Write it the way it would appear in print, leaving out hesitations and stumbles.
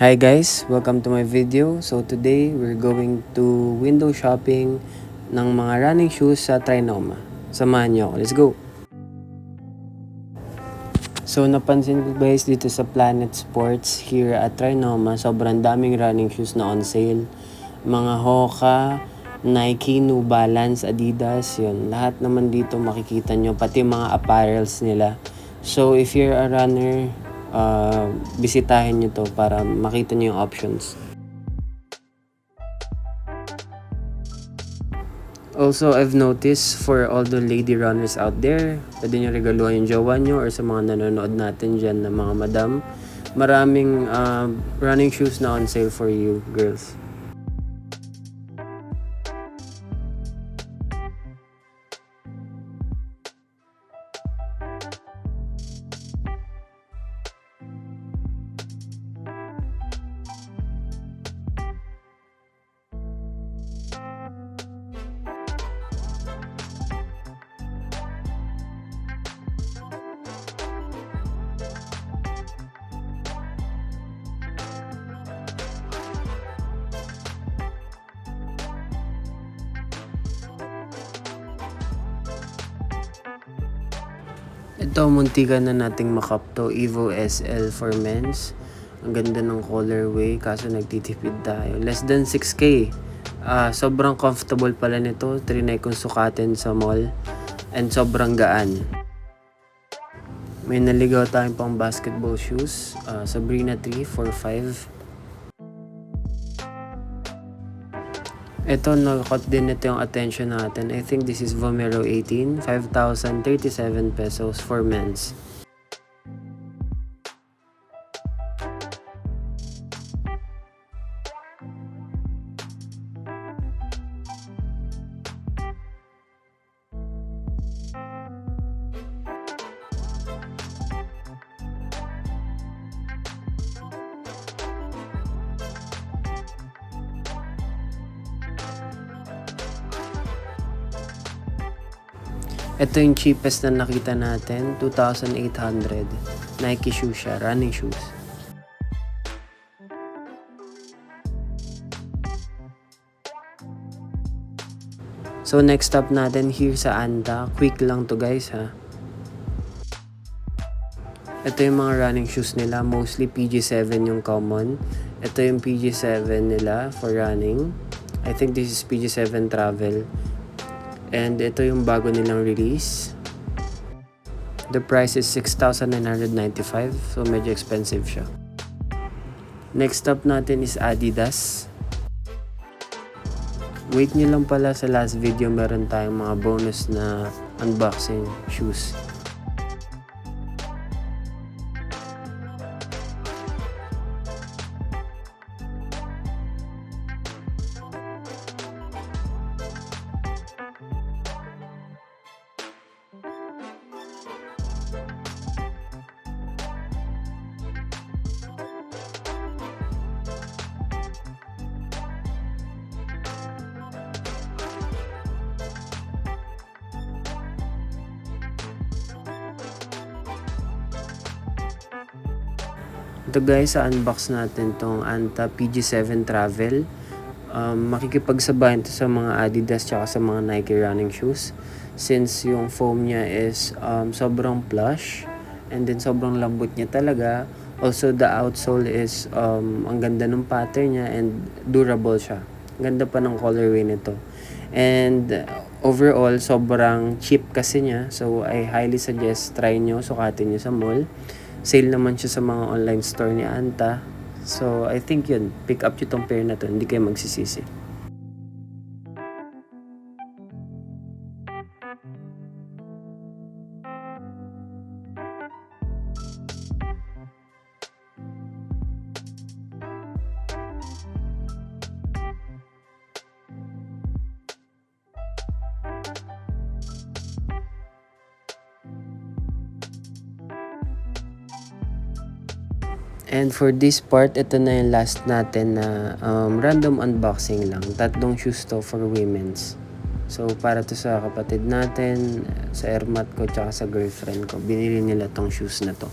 Hi guys, welcome to my video. So today we're going to window shopping ng mga running shoes sa Trinoma. Samahan niyo ako, let's go! So napansin ko guys dito sa Planet Sports here at Trinoma, sobrang daming running shoes na on sale. Mga Hoka, Nike, New Balance, Adidas, yun. Lahat naman dito makikita nyo, pati mga apparels nila. So if you're a runner, bisitahin nyo to para makita nyo yung options. Also, I've noticed for all the lady runners out there, pwede nyo regaluhan yung jowa nyo or sa mga nanonood natin dyan na mga madam, maraming running shoes na on sale for you girls. Ito, muntikan na nating makap to, Evo SL for men's. Ang ganda ng colorway, kaso nagtitipid tayo. Less than 6K. Sobrang comfortable pala nito. Trinay kong sukatin sa mall. And sobrang gaan. May naligaw tayong pang basketball shoes. Sabrina 3 for 5. Ito, nakakot din ito yung attention natin. I think this is Vomero 18, 5,037 pesos for men's. Ito yung cheapest na nakita natin, 2,800. Nike shoes siya, running shoes. So next stop natin here sa Anta. Quick lang to guys ha. Ito yung mga running shoes nila, mostly PG7 yung common. Ito yung PG7 nila for running. I think this is PG7 Travel. And ito yung bago nilang release. The price is 6,995. So medyo expensive siya. Next up natin is Adidas. Wait nyo lang pala, sa last video meron tayong mga bonus na unboxing shoes. Ito guys, sa unbox natin tong Anta PG7 Travel. Makikipagsabayan to sa mga Adidas tsaka sa mga Nike running shoes. Since yung foam niya is sobrang plush and then sobrang lambot niya talaga. Also the outsole is ang ganda ng pattern niya and durable siya. Ganda pa ng colorway nito. And overall, sobrang cheap kasi niya. So I highly suggest try nyo, sukatin nyo sa mall. Sale naman siya sa mga online store ni Anta. So, I think yun. Pick up nyo tong pair na to. Hindi kayo magsisisi. And for this part, ito na yung last natin na random unboxing lang. Tatlong shoes to for women's. So, para to sa kapatid natin, sa airmat ko, tsaka sa girlfriend ko. Binili nila tong shoes na to.